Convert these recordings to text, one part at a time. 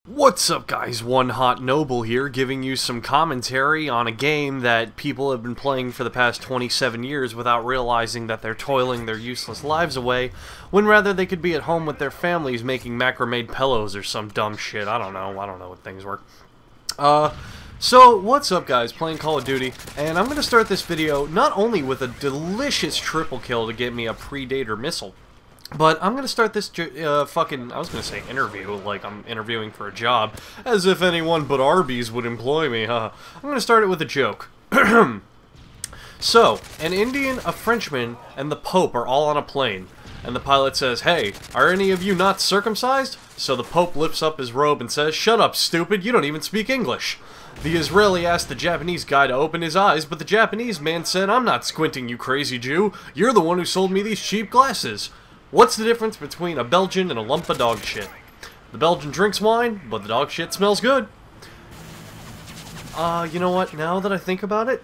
What's up guys, One Hot Noble here, giving you some commentary on a game that people have been playing for the past 27 years without realizing that they're toiling their useless lives away, when rather they could be at home with their families making macrame pillows or some dumb shit. I don't know what things work. So, what's up guys, playing Call of Duty, and I'm going to start this video not only with a delicious triple kill to get me a Predator missile, but I'm going to start this I was going to say interview, like I'm interviewing for a job, as if anyone but Arby's would employ me, huh? I'm going to start it with a joke. So, an Indian, a Frenchman, and the Pope are all on a plane, and the pilot says, "Hey, are any of you not circumcised?" So the Pope lifts up his robe and says, "Shut up, stupid, you don't even speak English." The Israeli asked the Japanese guy to open his eyes, but the Japanese man said, "I'm not squinting, you crazy Jew. You're the one who sold me these cheap glasses." What's the difference between a Belgian and a lump of dog shit? The Belgian drinks wine, but the dog shit smells good. You know what? Now that I think about it,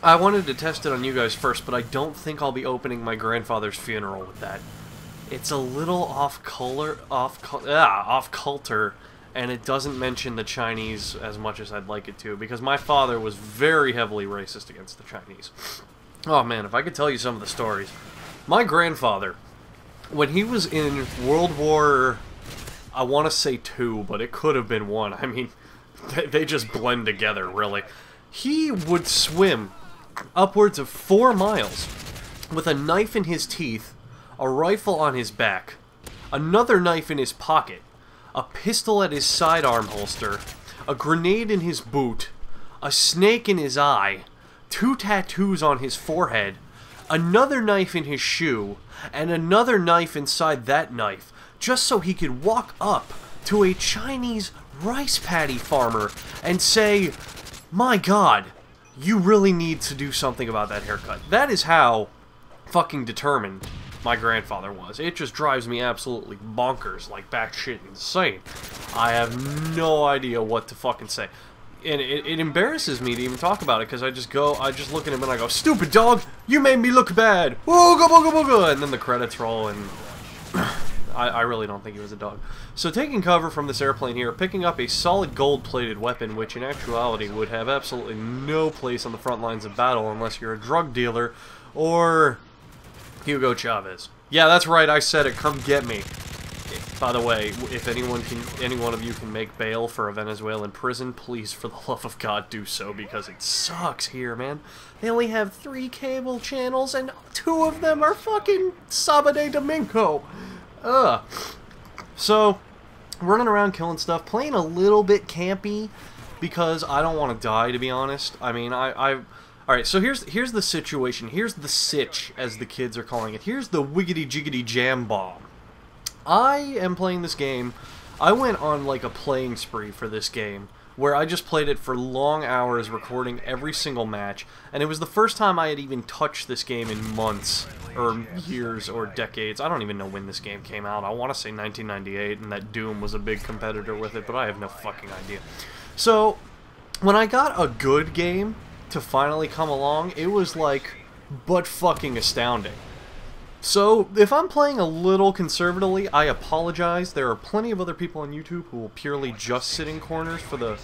I wanted to test it on you guys first, but I don't think I'll be opening my grandfather's funeral with that. It's a little off-color, off-culture, and it doesn't mention the Chinese as much as I'd like it to, because my father was very heavily racist against the Chinese. Oh man, if I could tell you some of the stories. My grandfather, when he was in World War, I want to say 2, but it could have been 1. I mean, they just blend together, really. He would swim upwards of 4 miles with a knife in his teeth, a rifle on his back, another knife in his pocket, a pistol at his sidearm holster, a grenade in his boot, a snake in his eye, 2 tattoos on his forehead, another knife in his shoe, and another knife inside that knife, just so he could walk up to a Chinese rice paddy farmer and say, "My God, you really need to do something about that haircut." That is how fucking determined my grandfather was. It just drives me absolutely bonkers, like batshit insane. I have no idea what to fucking say. And it embarrasses me to even talk about it, because I just look at him and I go, "Stupid dog, you made me look bad, ooga booga booga," and then the credits roll, and I really don't think he was a dog. So taking cover from this airplane here, picking up a solid gold-plated weapon, which in actuality would have absolutely no place on the front lines of battle unless you're a drug dealer, or Hugo Chavez. Yeah, that's right, I said it, come get me. By the way, if any one of you can make bail for a Venezuelan prison, please, for the love of God, do so, because it sucks here, man. They only have 3 cable channels, and 2 of them are fucking Sabade Domingo. Ugh. So, running around killing stuff, playing a little bit campy, because I don't want to die, to be honest. I mean, Alright, so here's the situation. Here's the sitch, as the kids are calling it. Here's the wiggity-jiggity jam bomb. I am playing this game. I went on like a playing spree for this game, where I just played it for long hours, recording every single match, and it was the first time I had even touched this game in months, or years, or decades. I don't even know when this game came out. I want to say 1998, and that Doom was a big competitor with it, but I have no fucking idea. So, when I got a good game to finally come along, it was like butt fucking astounding. So, if I'm playing a little conservatively, I apologize. There are plenty of other people on YouTube who will purely just sit in corners for the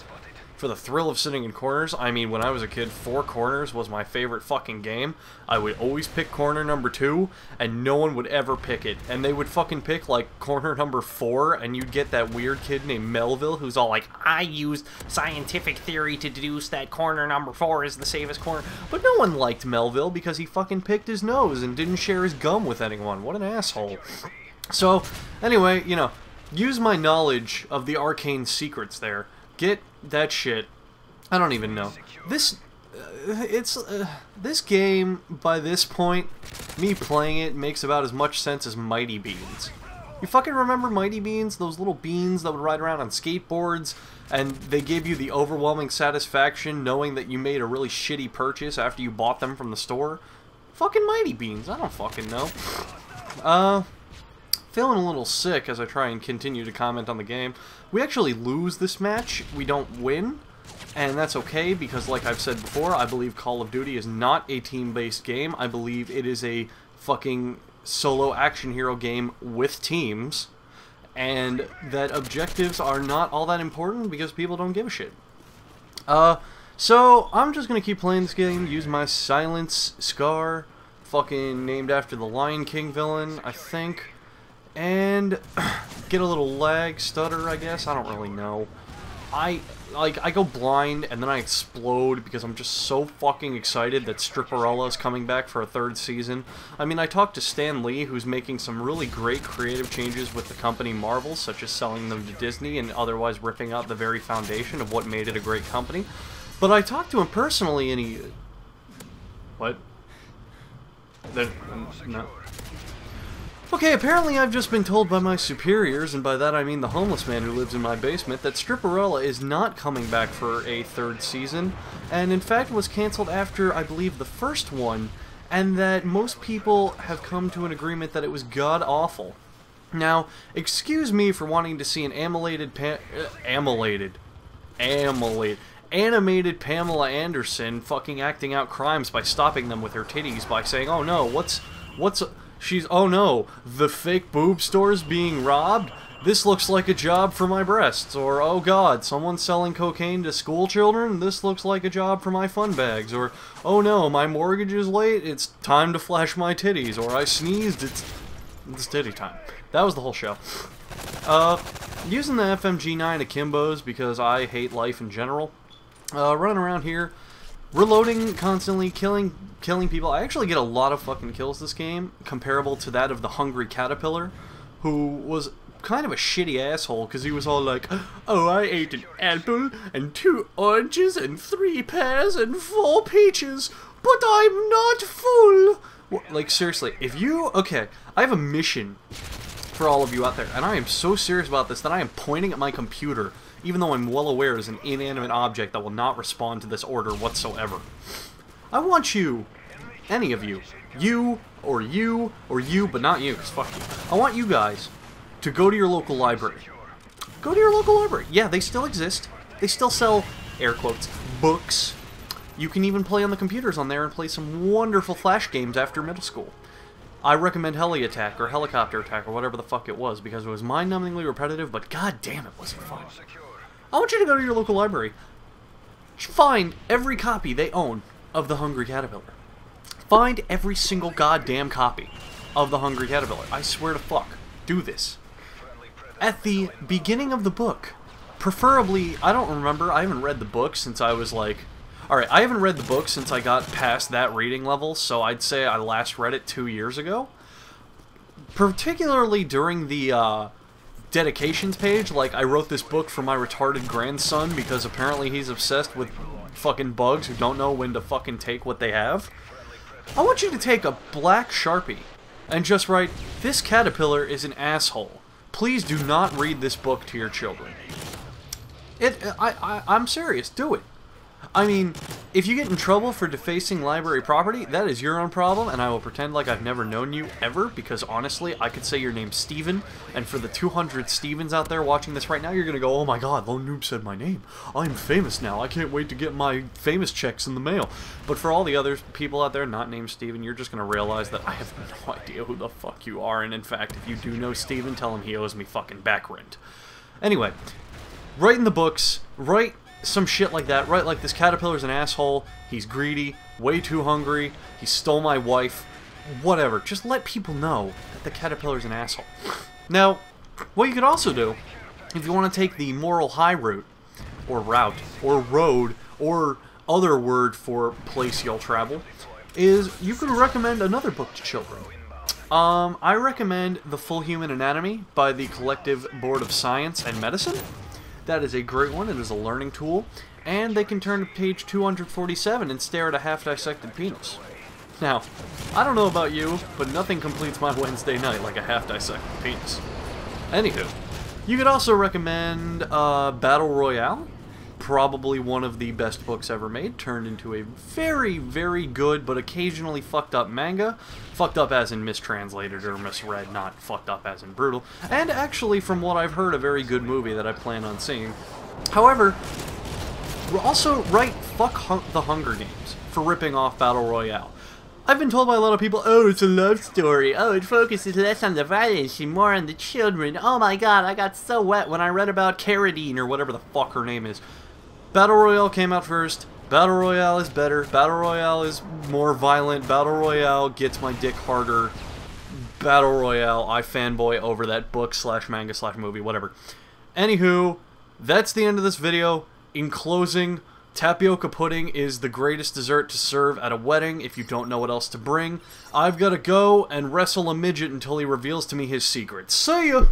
thrill of sitting in corners. I mean, when I was a kid, 4 corners was my favorite fucking game. I would always pick corner number 2, and no one would ever pick it. And they would fucking pick, like, corner number 4, and you'd get that weird kid named Melville who's all like, "I used scientific theory to deduce that corner number 4 is the safest corner." But no one liked Melville because he fucking picked his nose and didn't share his gum with anyone. What an asshole. So, anyway, you know, use my knowledge of the arcane secrets there. Get that shit. I don't even know. This game, by this point, me playing it makes about as much sense as Mighty Beans. You fucking remember Mighty Beans? Those little beans that would ride around on skateboards, and they gave you the overwhelming satisfaction knowing that you made a really shitty purchase after you bought them from the store? Fucking Mighty Beans, I don't fucking know. Feeling a little sick as I try and continue to comment on the game. We actually lose this match, we don't win, and that's okay, because like I've said before, I believe Call of Duty is not a team-based game. I believe it is a fucking solo action hero game with teams, and that objectives are not all that important because people don't give a shit. So I'm just gonna keep playing this game, use my Silence Scar, fucking named after the Lion King villain, I think, and get a little lag, stutter, I guess, I don't really know. I go blind and then I explode because I'm just so fucking excited that Stripperella is coming back for a 3rd season. I mean, I talked to Stan Lee, who's making some really great creative changes with the company Marvel, such as selling them to Disney and otherwise ripping out the very foundation of what made it a great company. But I talked to him personally and he... What? No. Okay, apparently I've just been told by my superiors, and by that I mean the homeless man who lives in my basement, that Stripperella is not coming back for a 3rd season, and in fact was cancelled after, I believe, the first one, and that most people have come to an agreement that it was god-awful. Now, excuse me for wanting to see an animated Pamela Anderson fucking acting out crimes by stopping them with her titties by saying, oh no, oh no, the fake boob store's being robbed? This looks like a job for my breasts. Or, oh god, someone's selling cocaine to school children? This looks like a job for my fun bags. Or, oh no, my mortgage is late, it's time to flash my titties. Or, I sneezed, it's titty time. That was the whole show. Using the FMG9 akimbos because I hate life in general. Running around here, reloading constantly, killing people. I actually get a lot of fucking kills this game, comparable to that of the Hungry Caterpillar, who was kind of a shitty asshole, because he was all like, oh, I ate an apple, and 2 oranges, and 3 pears, and 4 peaches, but I'm not full. Like, seriously, if you... Okay, I have a mission for all of you out there, and I am so serious about this that I am pointing at my computer, even though I'm well aware it is an inanimate object that will not respond to this order whatsoever. I want you, any of you, you, or you, or you, but not you, because fuck you. I want you guys to go to your local library. Go to your local library. Yeah, they still exist. They still sell, air quotes, books. You can even play on the computers on there and play some wonderful Flash games after middle school. I recommend Heli Attack, or Helicopter Attack, or whatever the fuck it was, because it was mind-numbingly repetitive, but god damn it was it fun. I want you to go to your local library. Find every copy they own of The Hungry Caterpillar. Find every single goddamn copy of The Hungry Caterpillar. I swear to fuck. Do this. At the beginning of the book, preferably, I don't remember, I haven't read the book since I was like... Alright, I haven't read the book since I got past that reading level, so I'd say I last read it 2 years ago. Particularly during the, dedications page, like, I wrote this book for my retarded grandson because apparently he's obsessed with fucking bugs who don't know when to fucking take what they have. I want you to take a black Sharpie and just write, this caterpillar is an asshole. Please do not read this book to your children. I'm serious, do it. I mean, if you get in trouble for defacing library property, that is your own problem, and I will pretend like I've never known you ever, because honestly, I could say your name's Steven, and for the 200 Stevens out there watching this right now, you're gonna go, oh my god, Lone Noob said my name. I'm famous now. I can't wait to get my famous checks in the mail. But for all the other people out there not named Steven, you're just gonna realize that I have no idea who the fuck you are, and in fact, if you do know Steven, tell him he owes me fucking back rent. Anyway, write in the books, write some shit like that, right? Like, this caterpillar's an asshole, he's greedy, way too hungry, he stole my wife, whatever. Just let people know that the caterpillar's an asshole. Now, what you could also do, if you want to take the moral high route, or road, or other word for place you'll travel, is you could recommend another book to children. I recommend The Full Human Anatomy by the Collective Board of Science and Medicine. That is a great one. It is a learning tool. And they can turn to page 247 and stare at a half-dissected penis. Now, I don't know about you, but nothing completes my Wednesday night like a half-dissected penis. Anywho, you could also recommend Battle Royale. Probably one of the best books ever made, turned into a very, very good but occasionally fucked up manga. Fucked up as in mistranslated or misread, not fucked up as in brutal. And actually, from what I've heard, a very good movie that I plan on seeing. However, also write fuck the Hunger Games for ripping off Battle Royale. I've been told by a lot of people, oh, it's a love story. Oh, it focuses less on the violence and more on the children. Oh my god, I got so wet when I read about Carradine, or whatever the fuck her name is. Battle Royale came out first. Battle Royale is better. Battle Royale is more violent. Battle Royale gets my dick harder. Battle Royale, I fanboy over that book slash manga slash movie, whatever. Anywho, that's the end of this video. In closing, tapioca pudding is the greatest dessert to serve at a wedding if you don't know what else to bring. I've got to go and wrestle a midget until he reveals to me his secrets. See ya!